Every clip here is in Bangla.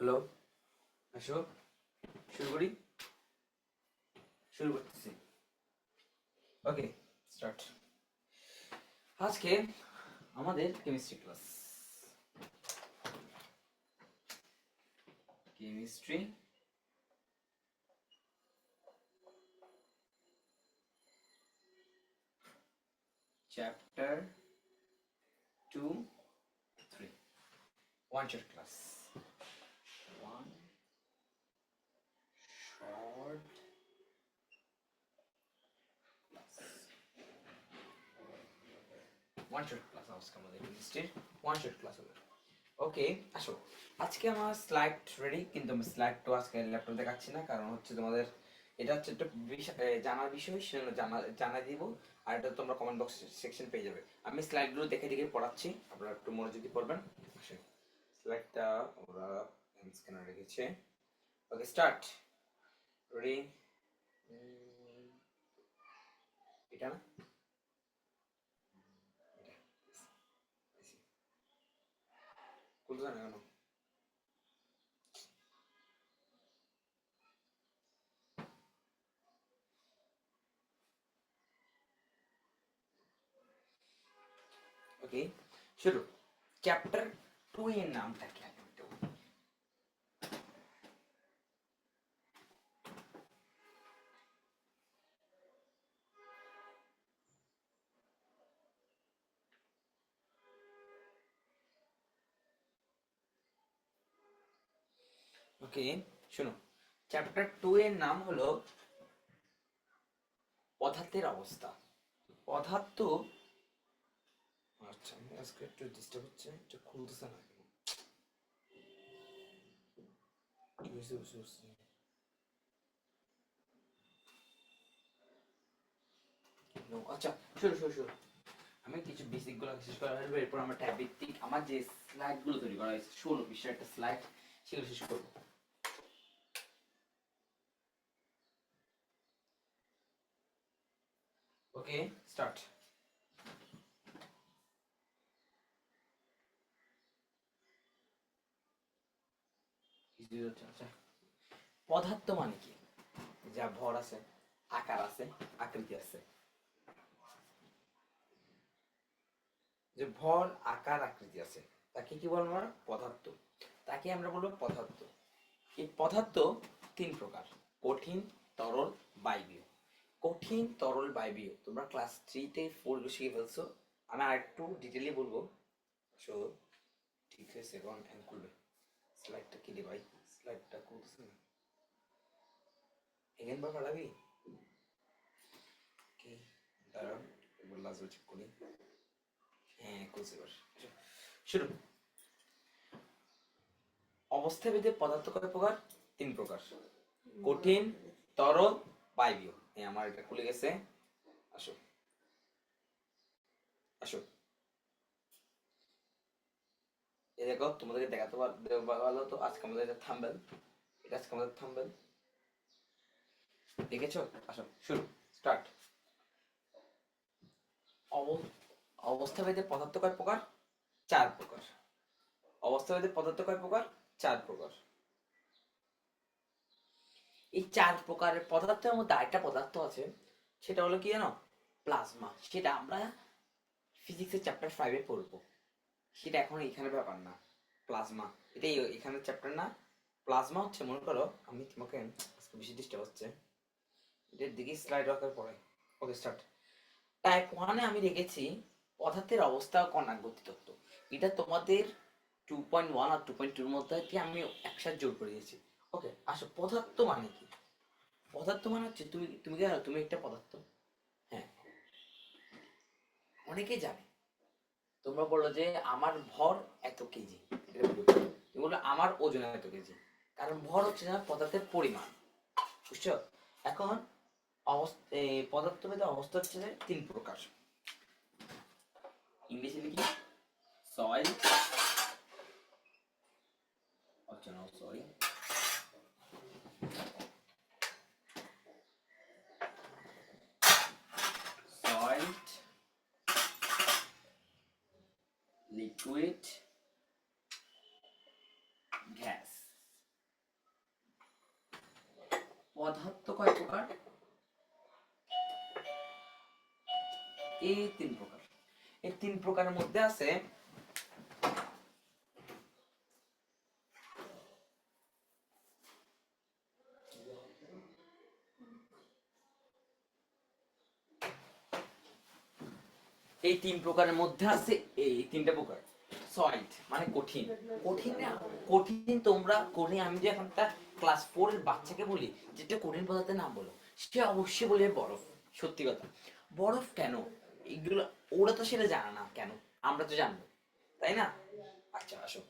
হ্যালো, আসো শুরু করি। শুরু করতেছি। ওকে, স্টার্ট। আজকে আমাদের chemistry class. Chemistry chapter 2, 3 one short class. One short class. One short class আজকে আমাদের কেমিস্ট্রির ওয়ান শর্ট ক্লাস হবে। ওকে, আসো। আজকে আমার স্লাইড রেডি, কিন্তু আমি স্লাইড তো আজকে ল্যাপটপ দেখাচ্ছি না, কারণ হচ্ছে তোমাদের এটা হচ্ছে একটা জানার বিষয়, সেজন্য জানা দিব। আর এটা তোমরা কমেন্ট বক্স সেকশন পেয়ে যাবে। আমি স্লাইডগুলো দেখে দেখে পড়াচ্ছি, আপনারা একটু মনোযোগী পড়বেন। আসেন, স্লাইডটা ওরা স্ক্যানার রেখেছে। ওকে, স্টার্ট। রেডি? এটা না, এটা খুলছে না কেন? ওকে, শুরু। চ্যাপ্টার 2 এর নামটা কি? ওকে, শোনো। চ্যাপ্টার 2 এর নাম হলো পদার্থের অবস্থা। পদার্থ। আচ্ছা, আমি আজকে একটু ডিস্টার্ব হচ্ছে, একটু খুলতেছে না কেন? কি হয়েছে? বুঝতে পারছি না। আচ্ছা, শুরু শুরু শুরু। আমি কিছু বেসিক গুলো শেষ করা হয়ে যাবে, এরপর আমরা ট্যাব ভিত্তিক আমার যে স্লাইড গুলো তৈরি করা হয়েছে 16 পৃষ্ঠার একটা স্লাইড, সেগুলো শেষ করবো। ওকে, স্টার্ট। আচ্ছা, পদার্থ মানে কি? যা ভর আছে, আকার আছে, আকৃতি আছে। যে ভর, আকার, আকৃতি আছে, তাকে কি বলবো আমরা? পদার্থ। তাকে আমরা বলবো পদার্থ। এই পদার্থ 3 প্রকার: কঠিন, তরল, বায়বীয়। কঠিন, তরল, বায়বীয় তোমরা ক্লাস 3-তে 4 শিখে ফেলছো। আমি আর একটু ডিটেইলে বলবো। সো ঠিক আছে, এখন খুলবে। স্লাইডটা কি রে ভাই? স্লাইডটা খুলতেছে না। এগেন বা পাঠাবি? কি? দাঁড়ান, একবার লাস্ট চেক করি। হ্যাঁ, খুলছে এবার। শুরু। অবস্থাভেদে পদার্থ কয় প্রকার? 3 প্রকার: কঠিন, তরল, বায়বীয়। আমার এটা খুলে গেছে। আসো আসো, এই দেখো, তোমাদেরকে দেখাতে ভালো তো। আজকে আমাদের এটা থাম্বেল, এটা আজকে আমাদের থাম্বেল, দেখেছো? আসো, শুরু, স্টার্ট। অবস্থাভেদে পদার্থ কয় প্রকার? 4 প্রকার। অবস্থাভেদে পদার্থ কয় প্রকার? 4 প্রকার। এই 4 প্রকারের পদার্থের মধ্যে আরেকটা পদার্থ আছে, সেটা হলো কি জানো? প্লাজমা। সেটা আমরা ফিজিক্সের চ্যাপ্টার 5-এ পড়বো। সেটা এখন এখানে ব্যাপার না। প্লাজমা এটাই এখানে চ্যাপ্টার না। প্লাজমা হচ্ছে, মনে করো আমি তোমাকে আজকে বেশি ডিস্টার্ব হচ্ছে, এটার দিকে স্লাইড রাখার পরে। ওকে, স্টার্ট। টাইপ 1-এ আমি রেখেছি পদার্থের অবস্থা ও কণার গতিতত্ত্ব। এটা তোমাদের 2.1 আর 2.2-র মধ্যে কি আমি একসাথে জোর করে দিয়েছি। ওকে, আসো, পদার্থ মানে কি? পদার্থ মানে হচ্ছে, তুমি তুমি কি জানো তুমি একটা পদার্থ? হ্যাঁ, অনেকেই জানে। তোমরা বললো যে আমার ভর এত কেজি, তুমি বললো আমার ওজন এত কেজি। কারণ ভর হচ্ছে না পদার্থের পরিমাণ, বুঝছো? এখন পদার্থভেদে অবস্থা হচ্ছে 3 প্রকার। ইংলিশে লিখি সয়েল, আচ্ছা না, সরি, সয়েল, লিকুইড, গ্যাস। পদার্থ কয় প্রকার? এই 3 প্রকার। এই 3 প্রকারের মধ্যে আছে এই 3 প্রকারের মধ্যে আছে এই 3টা প্রকার সলিড মানে কঠিন। কঠিন না, কঠিন তোমরা কঠিন আমি যে এখন একটা ক্লাস 4 এর বাচ্চাকে বলি যেটা কঠিন পদার্থের নাম বলো, সে অবশ্যই বলবে বরফ। সত্যি কথা, বরফ কেন? এগুলো ওরা তো সেটা জানে না, কেন আমরা তো জানবো, তাই না? আচ্ছা আসো,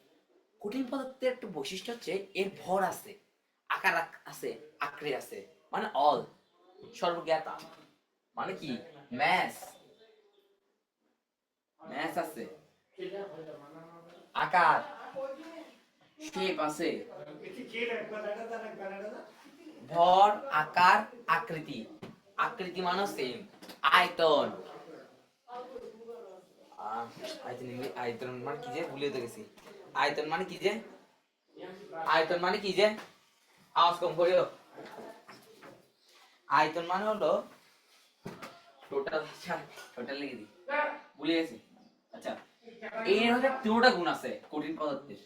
কঠিন পদার্থের একটা বৈশিষ্ট্য হচ্ছে এর ভর আছে, আকার আছে, আকৃতি আছে, মানে অল সর্বজ্ঞাতা, মানে কি ম্যাস, ম্যাস আছে, আকার শেপ আছে, ভর আকার আকৃতি, আকৃতি মানে সেম, আয়তন, আয়তন মানে কি যে ভুলে গেছি, আয়তন মানে কি যে, আয়তন মানে কি যে, আওয়াজ কম করিও, আয়তন মানে হলো টোটাল, টোটাল লিখে দি, ভুলে গেছি। আচ্ছা, এর হচ্ছে 3টা গুণ আছে কঠিন পদার্থের।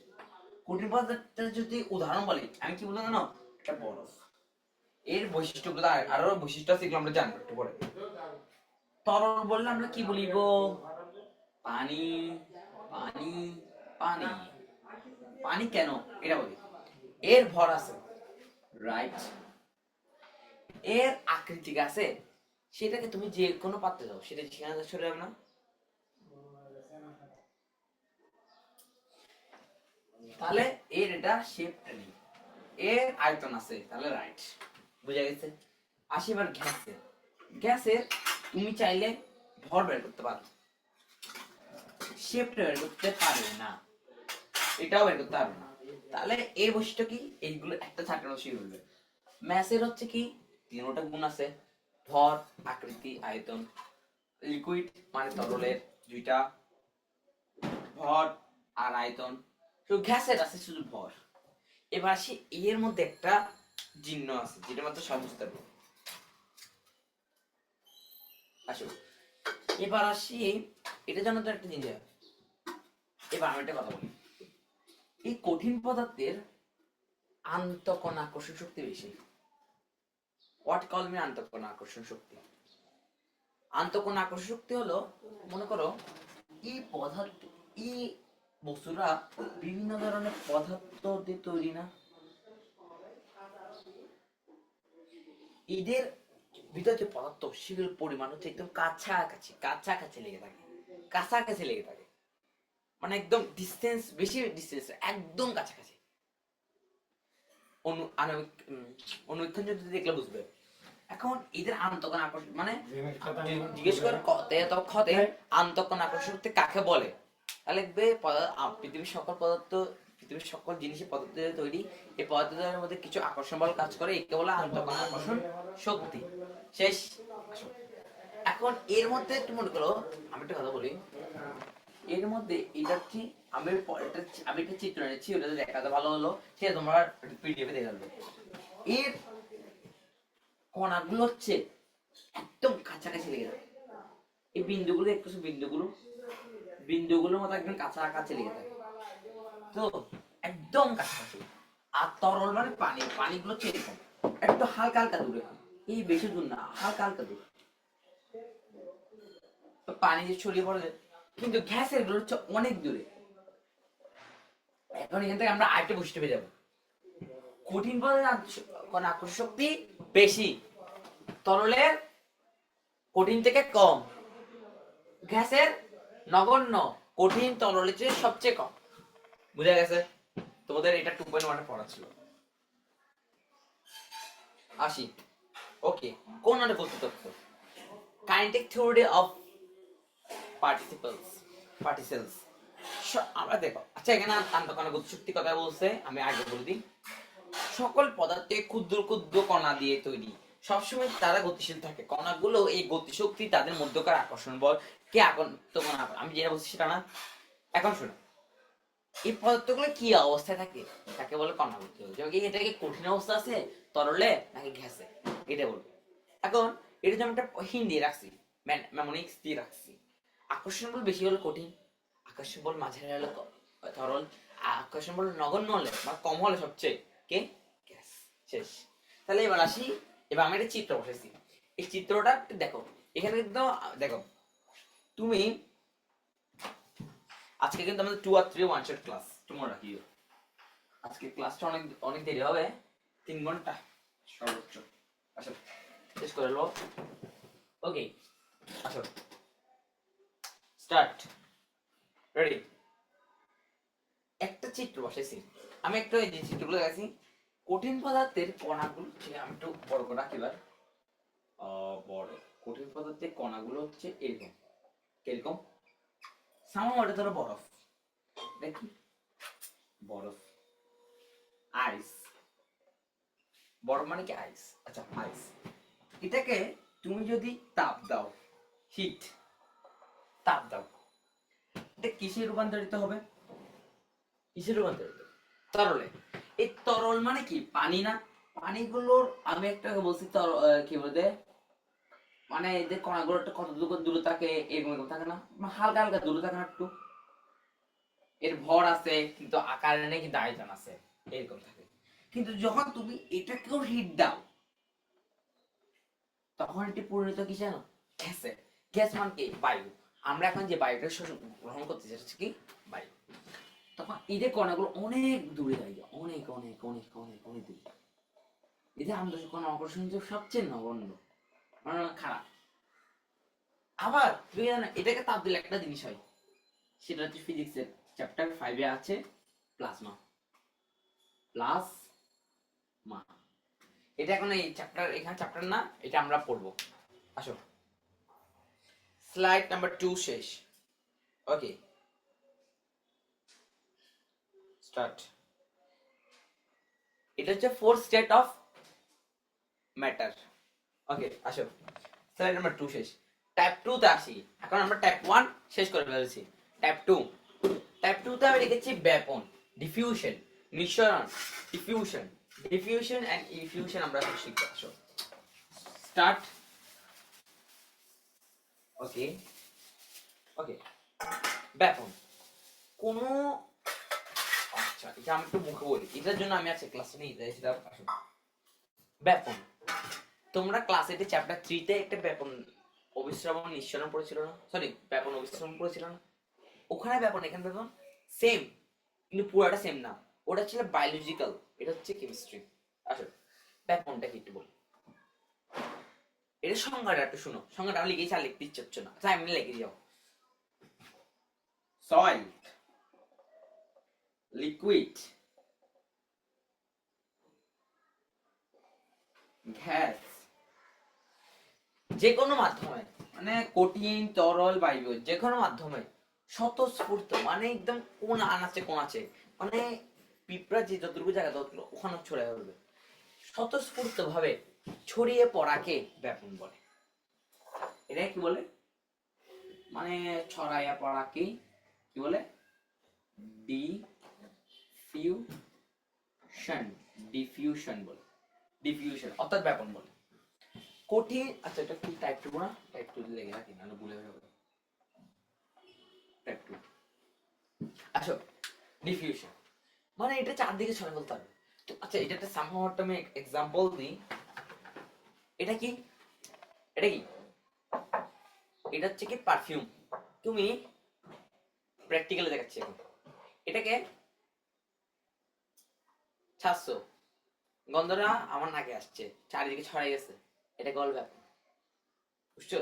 কঠিন পদার্থের যদি উদাহরণ বলি আমি কি বলবো জানো, একটা বরফ। এর বৈশিষ্ট্যগুলো আরো বৈশিষ্ট্য আছে, এগুলো আমরা জানবো একটু পরে। তরল বললে আমরা কি বলিব? পানি, পানি, পানি। পানি কেন এটা বলি, এর ভর আছে, রাইট, এর আকৃতি আছে, সেটাকে তুমি যে কোনো পাত্রে দাও সেটা সেখানে সরে যাবে না। তাহলে এর এটা শেপটা নেই, এর আয়তন আছে, তাহলে রাইট, বুঝা গেছে। আসি এবার গ্যাসের, গ্যাসের তুমি চাইলে ভর বের করতে পারো, শেপটা বের করতে পারবে না, এটাও বের করতে পারবে না। তাহলে এর বৈশিষ্ট্য কি? এইগুলো একটা থাকলে অবশ্যই বলবে। ম্যাসের হচ্ছে কি 3টা গুণ আছে, ভর, আকৃতি, আয়তন। লিকুইড মানে তরলের 2টা, ভর আর আয়তন। তো গ্যাসের আছে শুধু ভর। এবার আসি এর মধ্যে একটা চিহ্ন আছে যেটা মাত্র সব বুঝতে পারবে। আসো এবার আসি, এটা জানো তো একটা জিনিস। এবার আমি একটা কথা বলি, এই কঠিন পদার্থের আন্তঃকণ আকর্ষণ শক্তি বেশি। হোয়াট কল মি আন্তঃকণ আকর্ষণ শক্তি? আন্তঃকণ আকর্ষণ শক্তি হলো, মনে করো এই পদার্থ, এই বস্তুরা বিভিন্ন ধরনের পদার্থ দিয়ে তৈরি না, এদের ভিতরে যে পদার্থ সেগুলোর পরিমাণ হচ্ছে একদম কাছাকাছি, কাছাকাছি লেগে থাকে, কাছাকাছি লেগে থাকে, মানে একদম ডিস্টেন্স, বেশি ডিস্টেন্স, একদম কাছাকাছি। অনুবীক্ষণ যদি দেখলে বুঝবে। এখন এদের আন্তঃকণ আকর্ষণ মানে জিজ্ঞেস করে ক্ষতে আন্তঃকণ আকর্ষণ শক্তি কাকে বলে, তাহলে লিখবে পৃথিবীর সকল পদার্থ, পৃথিবীর সকল জিনিসের পদার্থ তৈরি, এই পদার্থের মধ্যে কিছু আকর্ষণ বল কাজ করে, একে বলে আন্তঃকণ আকর্ষণ শক্তি। শেষ। এখন এর মধ্যে একটু মনে করো, আমি একটা কথা বলি, এর মধ্যে এটা কি আমি একটা চিত্র নিচ্ছি, ওটা দেখাতে ভালো হলো, সেটা তোমরা পিডিএফ এ দেখে নেবে। এর কণাগুলো হচ্ছে একদম কাছাকাছি লেগে থাকে, এই বিন্দুগুলো দেখতেছো, বিন্দুগুলো, বিন্দুগুলোর মতো একদম কাছাকাছি লেগে থাকে, তো একদম কাছাকাছি। আর তরল মানে পানি, পানিগুলো হচ্ছে এরকম একটু হালকা হালকা দূরে, এই বেশি দূর না, হালকা হালকা দূরে পানি যে ছড়িয়ে পড়ে, কিন্তু গ্যাসের গুলো হচ্ছে অনেক দূরে। এখন এখান থেকে আমরা আরেকটা বৈশিষ্ট্য পেয়ে যাবো, কঠিন পদার্থের আকর্ষণ শক্তি বেশি, তরলের কঠিন থেকে কম, গ্যাসের নগণ্য, কঠিন তরলের চেয়ে সবচেয়ে কম। বুঝা গেছে? তোমাদের এটা 2.1 পড়া ছিল। আসি, ওকে, কোন মানে বস্তু তত্ত্ব, কাইনেটিক থিওরি অফ পার্টিসিপলস, পার্টিসেলস। আমরা দেখো, আচ্ছা এখানে আন্তঃকণা গতিশক্তি কথা বলছে, আমি আগে বলে দিই, সকল পদার্থে ক্ষুদ্র ক্ষুদ্র কণা দিয়ে তৈরি, সবসময় তারা গতিশীল থাকে, কণাগুলো এই গতিশক্তি তাদের মধ্যকার আকর্ষণ বল কে আন্তঃকণা, আমি যেটা বলছি সেটা না। এখন শোনো, এই পদার্থগুলো কি অবস্থায় থাকে তাকে বলে কণা গতি। এটা কি কঠিন অবস্থা আছে তরলে নাকি গ্যাসে, এটা বলবো। এখন এটা যেমন একটা হিন্ট দিয়ে রাখছি, ম্যামোনিক্স দিয়ে রাখছি। আকর্ষণ বল বেশি হলে কঠিন, আকর্ষণ বল মাঝারি হলে তরল, আকর্ষণ বল নগণ্য হলে বা কম হলে সবচেয়ে কে গ্যাস। শেষ। তাহলে এবার আসি, এবার আমি একটা চিত্র বসেছি, এই চিত্রটা দেখো। এখানে কিন্তু দেখো তুমি আজকে কিন্তু আমাদের 2 আর 3 ওয়ান শট ক্লাস, তোমরা রাখিও। আজকে ক্লাসটা অনেক অনেক দেরি হবে, 3 ঘন্টা সর্বোচ্চ। আসো শেষ করে লো। ওকে আসো স্টার্ট। রেডি। একটা চিত্র বসাইছি আমি, একটা এই যে চিত্রগুলো দেখাচ্ছি, কঠিন পদার্থের কণাগুলো হচ্ছে, আমি একটু বড় করে রাখি এবার। বড় কঠিন পদার্থের কণাগুলো হচ্ছে এরকম, এরকম সামনে ধরো বরফ, দেখি বরফ, আইস, বরফ মানে কি আইস, আচ্ছা আইস। এটাকে তুমি যদি তাপ দাও, হিট, তাপ দাও, এটা কিসে রূপান্তরিত হবে? কিসে রূপান্তরিত? তরলে। এই তরল মানে কি পানি না? পানিগুলোর আমি একটা বলছি কি বলতে, মানে এই যে কণাগুলো কত দূরে থাকে, এরকম থাকে না, হালকা হালকা দূরে থাকে না একটু, এর ভর আছে কিন্তু আকার নেই, কিন্তু আয়তন আছে, এরকম থাকে। কিন্তু যখন তুমি এটাকেও হিট দাও, তখন এটি পরিণত কি জানো? গ্যাসে। গ্যাস মানে কি? বায়ু। আমরা এখন যে বায়ুটা গ্রহণ করতে যাচ্ছি কি বায়ু, তখন এই যে কণাগুলো অনেক দূরে যায়, অনেক অনেক অনেক অনেক অনেক দূরে। এই যে আমাদের কোনো আকর্ষণ সবচেয়ে নগণ্য, মানে খারাপ। আবার তুমি জানো এটাকে তাপ দিলে একটা জিনিস হয়, সেটা হচ্ছে ফিজিক্সের চ্যাপ্টার 5 এ আছে, প্লাজমা। প্লাজমা, এটা এখন এই চ্যাপ্টার, এখানে চ্যাপ্টার না, এটা আমরা পড়বো। আসো স্লাইড নাম্বার 2 শেষ। Okay start. এটা হচ্ছে 4 স্টেট অফ ম্যাটার। ওকে আসো স্লাইড নাম্বার 2 শেষ। টাইপ 2 তে আসি। এখন আমরা টাইপ 1 শেষ করে ফেলেছি, টাইপ 2। টাইপ 2 তে আমি লিখেছি ব্যাপন, ডিফিউশন, নিঃসরণ, ডিফিউশন, ডিফিউশন এন্ড ইনফিউশন আমরা শিখবো। আসো স্টার্ট। ওকে ওকে ব্যাপন কোন, আচ্ছা এটা আমি একটু মুখে বলি, এটার জন্য আমি আজকে ক্লাসে নিয়ে যাই সেটা। আসো ব্যাপন, তোমরা ক্লাস 8 চ্যাপ্টার 3 তে একটা ব্যাপন অবিশ্রাবণ নিঃসরণ পড়েছিল না? সরি ব্যাপন অবিশ্রাবণ পড়েছিল না? ওখানে ব্যাপন এখানে ব্যাপন সেম, কিন্তু পুরোটা সেম না। ওটা ছিল বায়োলজিক্যাল, এটা হচ্ছে কেমিস্ট্রি। আসো ব্যাপনটা কি একটু বল, এটা সংজ্ঞাটা একটু শুনো। সংজ্ঞাটা আমি লিখেছি, আর লিখতে ইচ্ছে হচ্ছে না, তাই আমি লিখে যাও। সয়েল, লিকুইড, গ্যাস, যে কোনো মাধ্যমে, মানে কঠিন তরল বায়ু, যে কোনো মাধ্যমে স্বতঃস্ফূর্ত, মানে একদম কোন আনাচে কোন আছে, মানে পিঁপড়া যে যতটুকু জায়গা ততটুকু ওখানে ছড়িয়ে পড়বে, স্বতঃস্ফূর্ত ভাবে ছড়িয়ে পড়াকে ব্যাপন বলে। এটা কি বলে? মানে ছড়াইয়া পড়াকে কি বলে? ডিফিউশন, ডিফিউশন বলে, ডিফিউশন অর্থাৎ ব্যাপন বলে। কঠিন, আচ্ছা এটা কি টাইপ 2 না? টাইপ 2 লেগে রাখি না ভুলে যাবে। টাইপ 2 আসো ডিফিউশন মানে এটা চারদিকে ছড়িয়ে ফেলতে হবে। আচ্ছা এটা একটা সামহাও একটা আমি এক্সাম্পল দিই। এটা কি, এটা কি, এটা হচ্ছে কি পারফিউম। তুমি প্র্যাকটিক্যালি দেখাচ্ছি এখন, এটাকে ছাড়ছো, গন্ধটা আমার নাকে আসছে, চারিদিকে ছড়াই গেছে, এটা গল ব্যাপার, বুঝছো?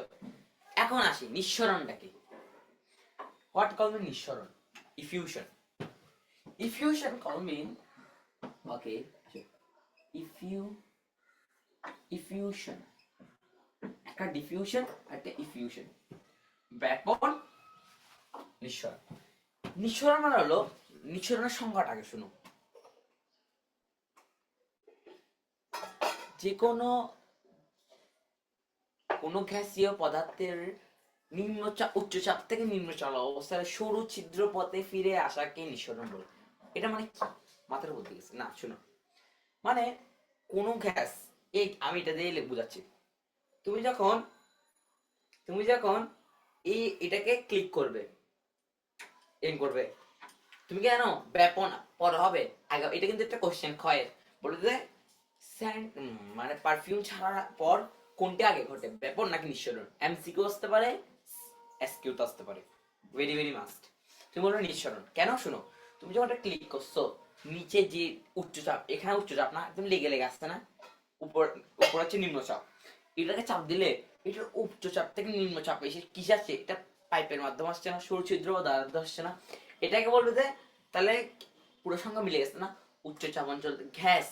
এখন আসি নিঃসরণটা কি। হোয়াট কল মিন নিঃসরণ? ইফিউশন। ইফিউশন কল মিন, ওকে ইফিউশন, একটা ডিফিউশন একটা ইফিউশন। ব্যাপন, নিঃসরণ। নিঃসরণ মানে হলো, নিঃসরণের সংজ্ঞাটা আগে শুনো। যে কোনো গ্যাসীয় পদার্থের উচ্চ চাপ থেকে নিম্ন চলা অবস্থায় সরু ছিদ্র পথে ফিরে আসাকে নিঃসরণ বলে। এটা মানে কি? মাথার বুদ্ধি গেছে না, শুনো। মানে কোন গ্যাস, এই আমি এটা দিয়ে বুঝাচ্ছি। তুমি যখন তুমি যখন এটাকে ক্লিক করবে, এম করবে, তুমি কি জানো ব্যাপন পর হবে আগে? এটা কিন্তু একটা কোশ্চেন ক্ষয়ের বলে যে মানে পারফিউম ছাড়ার পর কোনটা আগে ঘটে, ব্যাপন নাকি নিঃসরণ? এমসিকিউ আসতে পারে, এসকিউ তো আসতে পারে, ভেরি ভেরি মাস্ট। তুমি বলবে নিঃসরণ কেন? শুনো, তুমি যখন এটা ক্লিক করছো, নিচে যে উচ্চচাপ, এখানে উচ্চচাপ না, একদম লেগে লেগে আসছে না, উপর উপর হচ্ছে নিম্নচাপ, এটাকে চাপ দিলে এটার উচ্চচাপ থেকে নিম্নচাপ এসে কিস আসছে, এটা পাইপের মাধ্যমে আসছে না, সরু ছিদ্র বা দ্বারা আসছে না, এটাকে বলবে যে তাহলে পুরো সংখ্যা মিলে গেছে না। উচ্চচাপ অঞ্চল গ্যাস,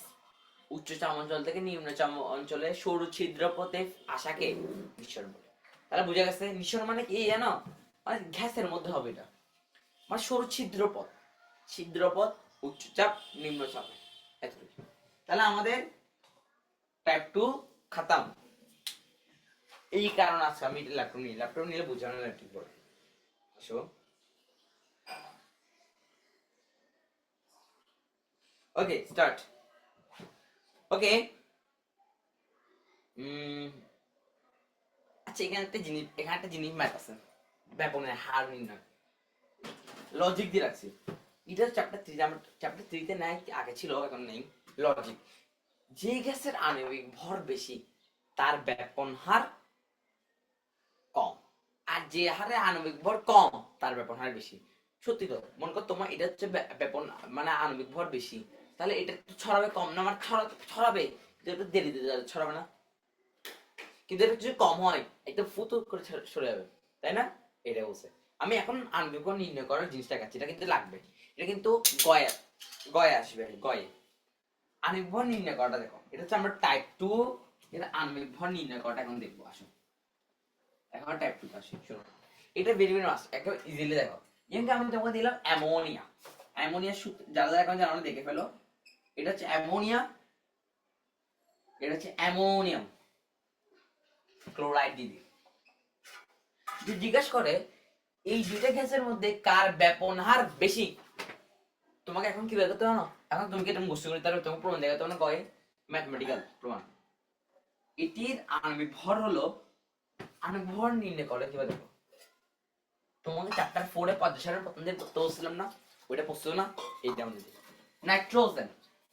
উচ্চচাপ অঞ্চল থেকে নিম্নচাপ অঞ্চলে সরু ছিদ্র পথে আসাকে নিঃসরণ বলে। তাহলে বুঝা গেছে নিঃসরণ মানে কি জানো, মানে গ্যাসের মধ্যে হবে এটা, মানে সরু ছিদ্রপথ, ছিদ্রপথ, উচ্চচাপ, নিম্নচাপ, এতটুকু। তাহলে আমাদের টাইপ 2 খতম। এই কারণ আছে আমি ল্যাপটপ নিলে বুঝানো ঠিক পড়ে। আসো, ওকে স্টার্ট। ওকে, আচ্ছা এখানে একটা জিনিস ম্যাথ আছে, ব্যাপনের হার নির্ণয়, লজিক দিয়ে রাখছি। এটা চ্যাপ্টার 3, আমরা চ্যাপ্টার 3 তে নাই, আগে ছিল এখন নেই। লজিক, যে গ্যাসের আণবিক ভর বেশি তার ব্যাপন হার কম, আর যে হারে আণবিক ভর কম তার ব্যাপন হার বেশি। সত্যি তো, মনে কর তোমার এটা হচ্ছে ব্যাপন মানে আণবিক ভর বেশি, তাহলে এটা একটু ছড়াবে কম না, আমার ছড়াবে কিন্তু একটু দেরিতে ছড়াবে না, কিন্তু এটা যদি কম হয় একদম ফুতুর করে সরে যাবে, তাই না? এটা বলছে। আমি এখন আণবিক ভর নির্ণয় করার জিনিসটা দেখাচ্ছি, এটা কিন্তু লাগবে, এটা কিন্তু গয়ে গয়ে আসবে, গয়ে আণবিক ভর নির্ণয় করাটা দেখো, এটা হচ্ছে আমরা টাইপ 2 এর আণবিক ভর নির্ণয় করাটা এখন দেখবো। আসো এখন টাইপ 2 আসি, শোনো, এটা ভেরি ভেরি মাস্ট, একদম ইজিলি দেখো। যেমন আমি তোমাকে দিলাম অ্যামোনিয়া, অ্যামোনিয়া যারা যারা এখন জানো দেখে ফেলো, এটা হচ্ছে অ্যামোনিয়া, এটা হচ্ছে অ্যামোনিয়াম ক্লোরাইড দিদি। যদি জিজ্ঞেস করে এই দুইটা গ্যাসের মধ্যে কার ব্যাপন হার বেশি, তোমাকে এখন কি বের করতে হবে না, এখন তুমি কি এটা মুখস্থ করতে পারবে, তোমাকে প্রমাণ দেখাতে হবে না, কয় ম্যাথমেটিক্যাল প্রমাণ। এটির আণবিক ভর হলো, আণবিক ভর নির্ণয় করে কিভাবে দেখো, তোমাকে চ্যাপ্টার 4 এ পদার্থের প্রথম দিন পড়তে বলছিলাম না, ওইটা পড়ছো না? এইটা আমাদের নাইট্রোজেন,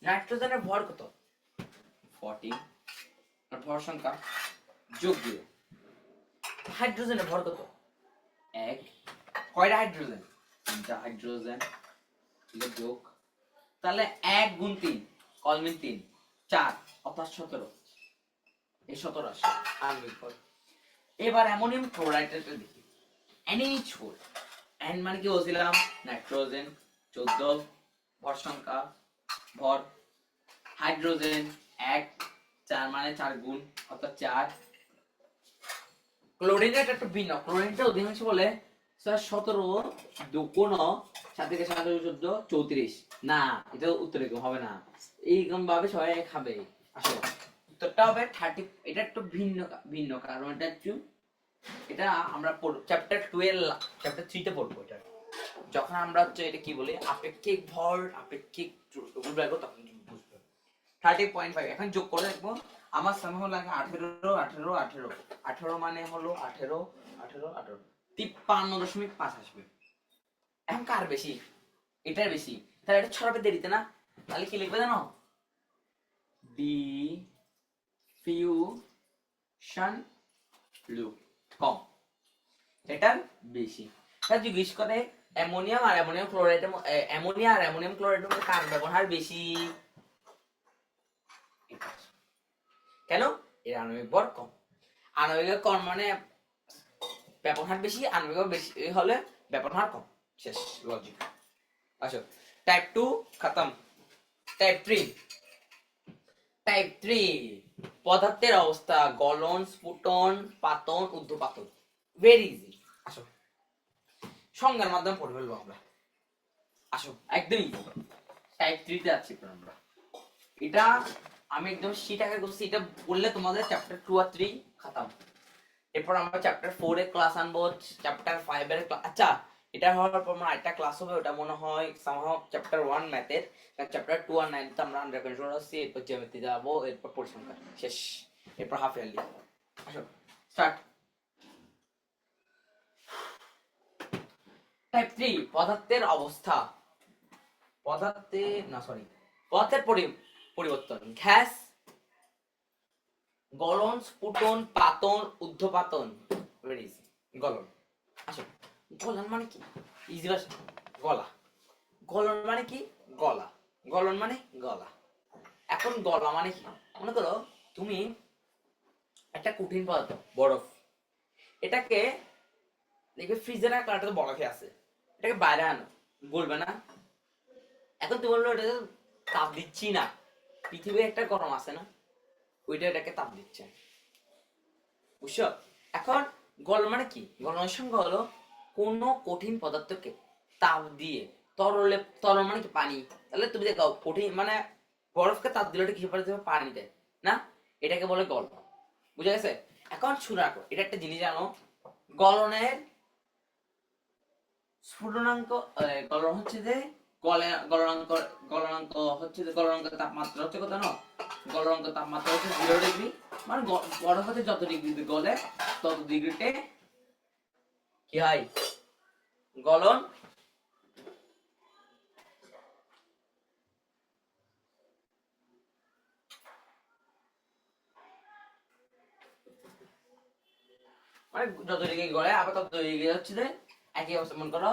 নাইট্রোজেনের ভর কত? 40, আর ভর সংখ্যা যোগ দিয়ে। হাইড্রোজেনের ভর কত? 1। কয়টা হাইড্রোজেন? 3টা হাইড্রোজেন, এটা যোগ, তাহলে 1 গুণ 3 কলমিন 3 4 অর্থাৎ 17, এই 17 আসে আণবিক ভর। এবার অ্যামোনিয়াম ক্লোরাইডের দেখি, NH4, N মানে কি বলছিলাম, নাইট্রোজেন 14, ভর সংখ্যা ভর, হাইড্রোজেন 1 4 মানে 4 গুণ অর্থাৎ 4। ক্লোরিনটা একটু ভিন্ন, ক্লোরিনটা অধিকাংশ বলে স্যার 17 কোন 7 থেকে 7 14 34, না এটা উত্তর এরকম হবে না, এইরকম ভাবে সবাই খাবে। আসলে উত্তরটা হবে 30, এটা একটু ভিন্ন ভিন্ন কারণ এটা একটু, এটা আমরা চ্যাপ্টার 12 চ্যাপ্টার 3 তে পড়বো এটা, যখন আমরা হচ্ছে এটা কি বলি আপেক্ষিক ভর আপেক্ষিক বের করব তখন বুঝবে। 30.5 এখন যোগ করে দেখবো, আমার সামনে হলো 18 18 18 18 মানে হলো 18 18 18 53.5 আসবে। এখন কার বেশি? এটার বেশি, তাহলে এটা ছড়াবে দেরিতে না, তাহলে কি লিখবে জানো, ডিফিউশন লুপ কম, এটার বেশি। তাহলে জিজ্ঞেস করে অ্যামোনিয়াম আর অ্যামোনিয়াম ক্লোরাইড, অ্যামোনিয়া আর অ্যামোনিয়াম ক্লোরাইডের মধ্যে কার ব্যবহার বেশি? কেন? এর আণবিক ভর কম, আণবিক কম মানে ব্যবহার বেশি, আণবিক বেশি হলে ব্যবহার কম, শেষ লজিক। আসো টাইপ 2 খতম। টাইপ 3, টাইপ 3 পদার্থের অবস্থা গলন, স্ফুটন, পাতন, ঊর্ধ্বপাতন, ভেরি ইজি। আসো সংজ্ঞার মাধ্যমে পড়ে ফেলবো আমরা, আসো একদম ইজি। টাইপ 3 তে আছি আমরা, এটা আমি একদম শীট আগে করছি, এটা বললে তোমাদের চ্যাপ্টার 2 আর 3 খতম। এরপর আমরা চ্যাপ্টার 4 এর ক্লাস আনবো, চ্যাপ্টার 5 এর আচ্ছা এটা হওয়ার পর আমার আরেকটা ক্লাস হবে, ওটা মনে হয় সামহাও চ্যাপ্টার 1 ম্যাথের, চ্যাপ্টার 2 আর 9 তো আমরা আন্ডার কন্ট্রোল আছি, এরপর জ্যামিতি যাবো, এরপর পরিসংখ্যান শেষ, এরপর হাফ ইয়ারলি। আসো স্টার্ট। টাইপ 3 পদার্থের অবস্থা। পদার্থের পরিবর্তন, গ্যাস, গলন, স্ফুটন, পাতন, ঊর্ধ্বপাতন। গলন। আসো, গলন মানে কি? ইজি ভাষা, গলা। গলন মানে কি? গলা। গলন মানে গলা। এখন গলা মানে কি? মনে করো তুমি একটা কঠিন পদার্থ, বরফ, এটাকে দেখবে ফ্রিজে রাখলে এটা তো বরফে আছে, এটাকে বাইরে আনো, গলবে না? এখন তুমি বললো এটা তাপ দিচ্ছি না, পৃথিবীর একটা গরম আছে না, ওইটা এটাকে তাপ দিচ্ছে, বুঝছো? এখন গলন মানে কি? গলনের সংজ্ঞা হলো কোন কঠিন পদার্থকে তাপ দিয়ে তরলে, তরল মানে কি? পানি। তাহলে তুমি দেখো কঠিন মানে বরফকে তাপ দিলে কি পারে? পানি দেয় না, এটাকে বলে গলন। বুঝা গেছে? এখন শুনে রাখো, এটা একটা জিনিস জানো, গলনের স্ফুটনাঙ্ক, গলন হচ্ছে যে গলনাঙ্ক, গলনাঙ্ক হচ্ছে যে গলনাঙ্ক তাপমাত্রা হচ্ছে কত না? গলনাঙ্ক তাপমাত্রা হচ্ছে 0 ডিগ্রি, মানে বরফ হচ্ছে যত ডিগ্রিতে গলে তত ডিগ্রিতে কি হয়? গলন। মানে যত ডিগ্রি গলে আবার তত ডিগ্রি হচ্ছে যে একই অবস্থা। মনে করো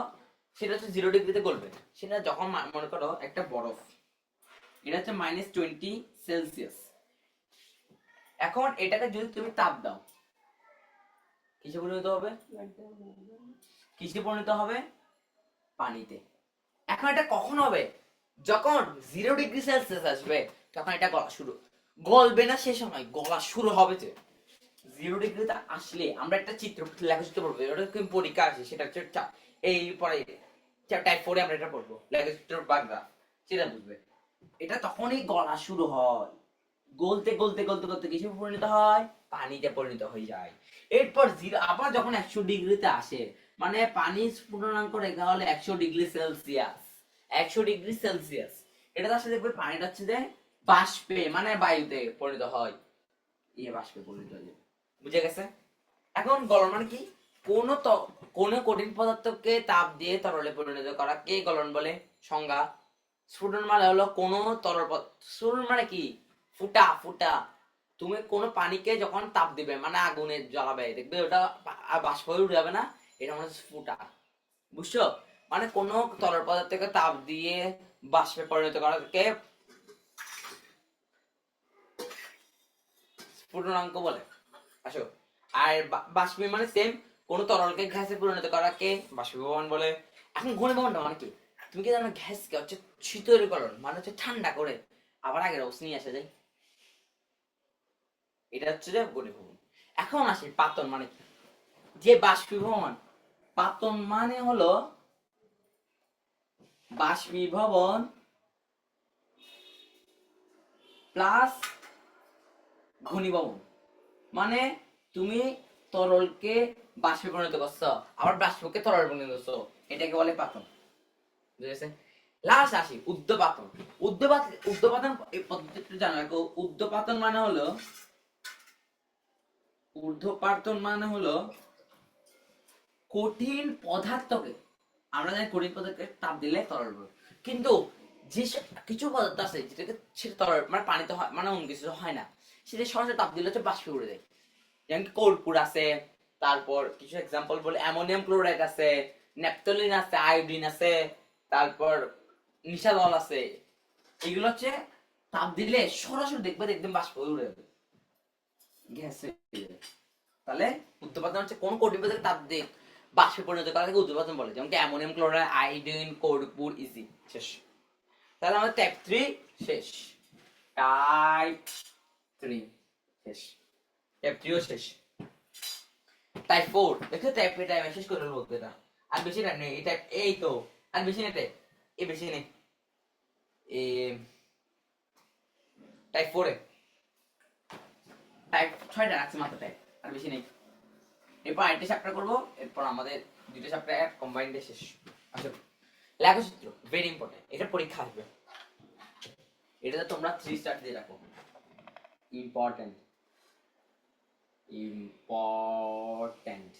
সেটা হচ্ছে 0 ডিগ্রিতে গলবে, সেটা যখন মনে করো একটা বরফ, এটা হচ্ছে -20 সেলসিয়াস। এখন এটাকে যদি তুমি তাপ দাও, কিসে পরিণত হবে? কিসে পরিণত হবে? পানিতে। এখন এটা কখন হবে? যখন 0 ডিগ্রি সেলসিয়াস আসবে তখন এটা গলা শুরু, গলবে না সে সময়, গলা শুরু হবে। যে 0 ডিগ্রিতে আসলে আমরা একটা চিত্র লেখাচিত্র পড়বো, এটা কিন্তু পরীক্ষা আছে, সেটা হচ্ছে এই পরে টাইপ 4 আমরা এটা পড়বো, লেখাচিত্র বাগদা, সেটা বুঝবে। এটা তখনই গলা শুরু হয়, গলতে গলতে গলতে গলতে কিসে পরিণত হয়? পানিতে পরিণত হয়ে যায়। এরপর আবার যখন 100 ডিগ্রিতে আসে, মানে পানির স্ফুটনাঙ্ক রেখা হলে 100 ডিগ্রি সেলসিয়াস, 100 ডিগ্রি সেলসিয়াস, এটা আসলে দেখবে পানিটা হচ্ছে যে বাষ্পে মানে বায়ুতে পরিণত হয়, বাষ্পে পরিণত হয়। বুঝে গেছে? এখন গলন মানে কি? কোন কঠিন পদার্থকে তাপ দিয়ে তরলে পরিণত করাকে গলন বলে। সংজ্ঞা, স্ফুটন মানে হলো কোন তরল স্ফুটন মানে কি? ফুটা ফুটা। তুমি কোন পানিকে যখন তাপ দিবে মানে আগুনে জ্বালাবে, দেখবে ওটা বাষ্প হয়ে উঠে যাবে না, এটা মানে ফুটা। বুঝছো? মানে কোন তরল পদার্থকে তাপ দিয়ে বাষ্পে পরিণত করাকে স্ফুটনাঙ্ক বলে। আসো, আর বাষ্পী মানে সেম, কোন তরলকে গ্যাসে পরিণত করাকে বাষ্পীভবন বলে। এখন ঘনীভবনটা মানে কি? তুমি কি জানো গ্যাসকে হচ্ছে শীতলীকরণ মানে হচ্ছে ঠান্ডা করে আবার আগের অবস্থা নিয়ে আসা যায়, এটা হচ্ছে যে ঘনীভবন। এখন আসি পাতন মানে কি? যে বাষ্পীভবন, পাতন মানে হলো বাষ্পীভবন প্লাস ঘনীভবন। মানে তুমি তরলকে বাষ্পে পরিণত করছো, আবার বাষ্পকে তরল পরিণত করছো, এটাকে বলে পাতন। বুঝেছে? লাস্ট আসি উদ্যপাতন। উদ্যপাতন এই পদ্ধতিটা জানা রাখো। উদ্যপাতন মানে হলো, ঊর্ধ্বপাতন মানে হলো কঠিন পদার্থকে, আমরা জানি কঠিন পদার্থকে তাপ দিলে তরল হবে, কিন্তু যে কিছু পদার্থ আছে যেটাকে সেটা তরল মানে পানিতে হয় মানে অন্য কিছু হয় না, সেটা সরাসরি তাপ দিলে হচ্ছে বাষ্পে উড়ে যায়। যেমন কর্পূর আছে, তারপর কিছু এক্সাম্পল বলে অ্যামোনিয়াম ক্লোরাইড আছে, ন্যাপথলিন আছে, আয়োডিন আছে, তারপর নিশাদল আছে, এগুলো হচ্ছে তাপ দিলে সরাসরি দেখবে একদম বাষ্প হয়ে উড়ে যাবে, গ্যাস হয়ে যাবে। তাহলে উত্তপাদন হচ্ছে কোন কঠিন পদার্থকে তাপ দিয়ে বাষ্পে পরিণত করাকে উত্তপাদন বলে, যেমন অ্যামোনিয়াম ক্লোরাইড, আয়োডিন, কর্পূর, ইজি। শেষ। তাহলে আমাদের টাইপ 3 শেষ, টাইপ 3 শেষ, টাইপ 3 ও শেষ। টাইপ 4 দেখো, টাইপ টাইপ শেষ করে বলতে এটা আর বেশি টাইম নেই, এই টাইপ এই তো আর বেশি নেই, টাইপ এই বেশি নেই, এই টাইপ 4 এ টাইপ 6টা রাখছি মাত্র, টাইপ আর বেশি নেই। এরপর আরেকটা চ্যাপ্টার করবো, এরপর আমাদের দুটো চ্যাপ্টার এক কম্বাইন্ডে শেষ। আচ্ছা, লেখচিত্র ভেরি ইম্পর্টেন্ট, এটা পরীক্ষা আসবে, এটাতে তোমরা 3 স্টার দিয়ে রাখো। Important important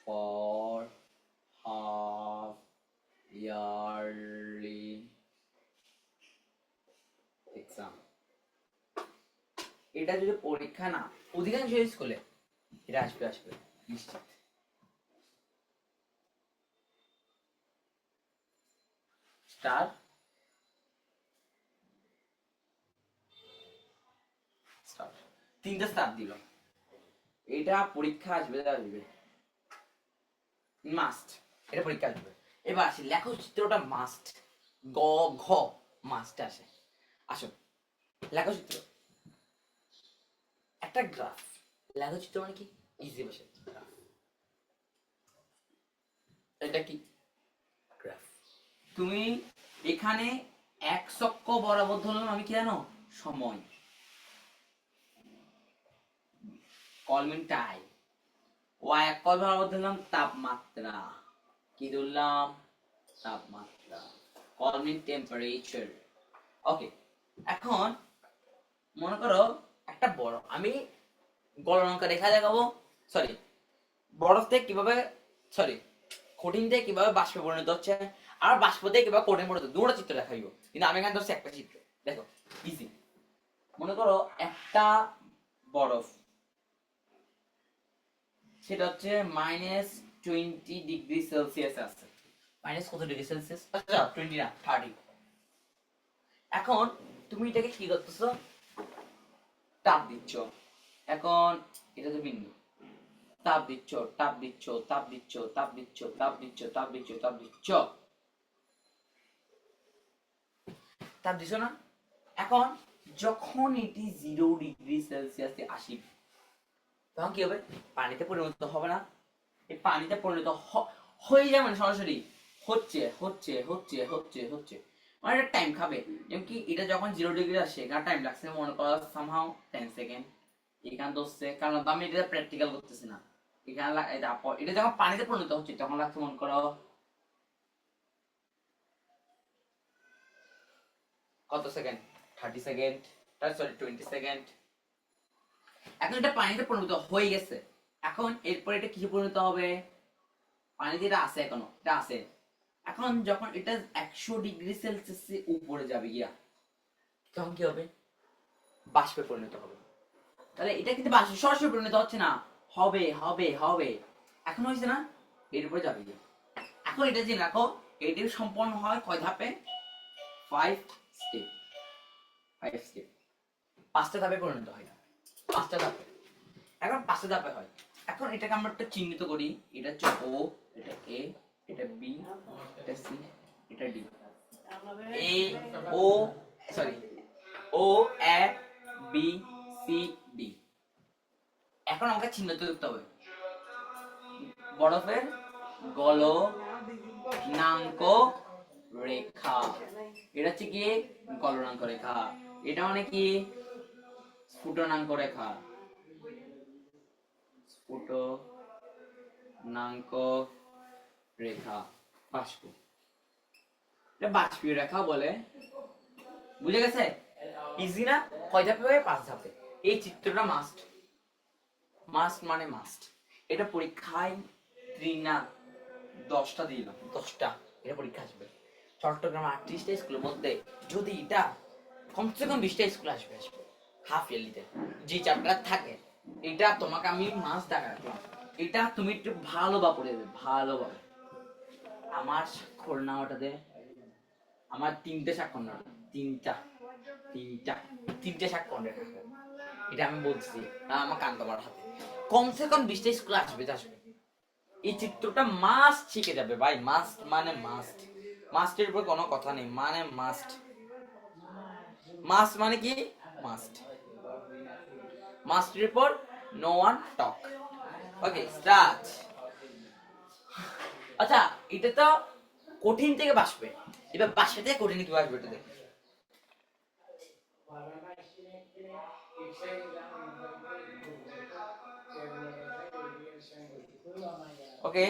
for half yearly exam. এটা যদি পরীক্ষা না, অধিকাংশ স্কুলে এটা আসবে আসবে নিশ্চিত। স্টার স্টার 3টে স্টার দিল, এটা পরীক্ষা আসবে আসবে মাস্ট, এটা পরীক্ষা আসবে। এবার আসি লেখচিত্রটা মাস্ট, গ ঘ মাস্ট আসে। আসো লেখচিত্র একটা গ্রাফ, লেখচিত্র মানে কি ইজি ভাষায় গ্রাফ, এটা কি গ্রাফ। তুমি এখানে এক চক্র বরাবর ধরলাম আমি কি জানো, সময়, কলমিন টাইম, ওয়াই এক কল বরাবর ধরলাম তাপমাত্রা, কি ধরলাম তাপমাত্রা, কলমিন টেম্পারেচার। ওকে, এখন মনে করো একটা বড়, আমি গলনাঙ্ক রেখা দেখাবো, সরি বরফ থেকে কিভাবে, সরি কঠিন থেকে কিভাবে বাষ্পে পরিণত হচ্ছে, আর বাষ্প থেকে কিভাবে কঠিন পরিণত, দুটো চিত্র দেখাইব, কিন্তু আমি এখানে ধরছি একটা চিত্র। দেখো ইজি, মনে করো একটা বরফ, সেটা হচ্ছে -20°C আছে, মাইনাস কত ডিগ্রি সেলসিয়াস, আচ্ছা 20 না 30। এখন তুমি এটাকে কি করতেছো, তাপ দিচ্ছ, এখন এটা তো বিন্দু, তাপ দিচ্ছ তাপ দিচ্ছ তাপ দিচ্ছ তাপ দিচ্ছ তাপ দিচ্ছ তাপ দিচ্ছ তাপ দিচ্ছ, তাপ দিচ্ছ না। এখন যখন এটি 0°C আসবে, তখন কি হবে, পানিতে পরিণত হবে না, এই পানিতে পরিণত হয়ে যাবে মানে সরাসরি হচ্ছে হচ্ছে হচ্ছে হচ্ছে হচ্ছে, মানে এটা টাইম খাবে। যেমন কি এটা যখন 0° আসে, এখানে টাইম লাগছে মনে করো সামহাউ 10 সেকেন্ড, এখানে 10 সেকেন্ড, কারণ আমি এটা প্র্যাকটিক্যাল করতেছি না, এখানে এটা যখন পানিতে পরিণত হচ্ছে তখন লাগছে মনে করো কত সেকেন্ড, 30 সেকেন্ড, সরি 20 সেকেন্ড। এখন এটা পানিতে পরিণত হয়ে গেছে, এখন এরপর এটা কিসে পরিণত হবে, পানিতে এটা আছে, এখনো এটা আছে, এখন যখন এটা 100°C উপরে যাবে গিয়া, তখন কি হবে, বাষ্পে পরিণত হবে। তাহলে এটা কিন্তু বাষ্পে সরাসরি পরিণত হচ্ছে না, হবে হবে হবে, এখন হয়েছে না, এর উপরে যাবে গিয়া। এখন এটা জেনে রাখো, এটি সম্পন্ন হয় কয় ধাপে, 5 স্টেপ, 5 স্টেপ, 5টা ধাপে পরিণত হয়, 5টা ধাপে, এখন 5টা ধাপে হয়। এখন এটাকে আমরা একটা চিহ্নিত করি, এটা হচ্ছে ও, এটা এ, এটা বি, এটা সি, এটা D, A O sorry O A B C D. এখন আমাকে চিহ্নিত করতে হবে, বরফের গলনাঙ্ক রেখা, এটা হচ্ছে কি গলনাঙ্ক রেখা, এটা মানে কি স্ফুটনাঙ্ক রেখা, স্ফুটনাঙ্ক রেখা, বাষ্প, এটা বাষ্পীয় রেখা বলে, বুঝে গেছে, ইজি না, কয় ধাপে হবে, 5 ধাপে। এই চিত্রটা মাস্ট, মাস্ট মানে মাস্ট, এটা পরীক্ষায় 3 না 10টা দিলাম, 10টা এটা পরীক্ষা আসবে। চট্টগ্রাম 38টা স্কুলের মধ্যে যদি এটা কমসে কম 20টা স্কুল আসবে আসবে হাফ ইয়ারলিতে, যে চ্যাপ্টার থাকে, এটা তোমাকে আমি মাস দেখা রাখলাম, এটা তুমি একটু ভালোভাবে পড়ে দেবে, ভালোভাবে। আমার স্বাক্ষর না ওটাতে, আমার 3টে স্বাক্ষর না, তিনটা তিনটা 3টে স্বাক্ষর রেখা, এটা আমি বলছি না, আমার কান তোমার হাতে, কমসে কম 20টা স্কুল আসবে আসবে, এই চিত্রটা মাস্ট শিখে যাবে ভাই, মাস্ট মানে মাস্ট, মাস্টের উপর কোনো কথা নেই, মানে মাস্ট, মাস্ট মানে কি মাস্ট, মাস্টের উপর no one talk. Okay start. আচ্ছা এটা তো কঠিন থেকে বাসবে, এবার বাসবে থেকে কঠিন কি বাসবে এটা দেখো, ওকে,